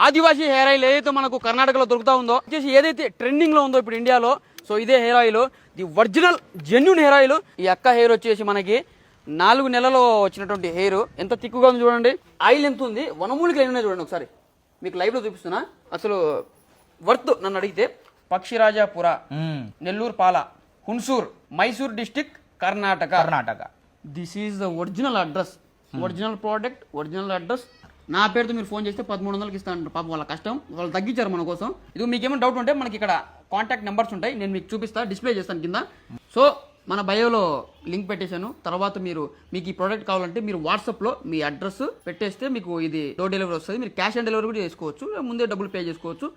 ఆదివాసీ hair oil ఏదైతే మనకు కర్ణాటకలో దొరుకుతా ఉందో వచ్చేసి ఏదైతే ట్రెండింగ్ లో ఉందో ఇప్పుడు ఇండియాలో, సో ఇదే hair oil, the original genuine hair oil. ఈ అక్క హెయిర్ వచ్చేసి మనకి 4 నెలలో వచ్చినటువంటి హెయిర్ ఎంత తిక్కుగా ఉంది చూడండి. ఆయిల్ ఎంత ఉంది, వనమూలికలు ఎన్ని ఉన్నాయి చూడండి ఒకసారి, మీకు లైవ్ లో చూపిస్తున్నా. అసలు వర్త్ నన్ను అడిగితే Pakshirajapura, Nelluru Pala, Hunsur, Mysore district, Karnataka. This is the original address, original product, original address. నా పేరుతో మీరు ఫోన్ చేస్తే 1300కి ఇస్తాను. పాపం వాళ్ళ కష్టం, వాళ్ళు తగ్గించారు మన కోసం. ఇది మీకు ఏమైనా డౌట్ ఉంటే మనకి ఇక్కడ కాంటాక్ట్ నెంబర్స్ ఉంటాయి, నేను మీకు చూపిస్తాను, డిస్ప్లే చేస్తాను కింద. సో మన బయోలో లింక్ పెట్టేశాను. తర్వాత మీకు ఈ ప్రోడక్ట్ కావాలంటే మీరు వాట్సాప్లో మీ అడ్రస్ పెట్టేస్తే మీకు ఇది డోర్ డెలివరీ వస్తుంది. మీరు క్యాష్ ఆన్ డెలివరీ కూడా చేసుకోవచ్చు, ముందే డబ్బులు పే చేసుకోవచ్చు.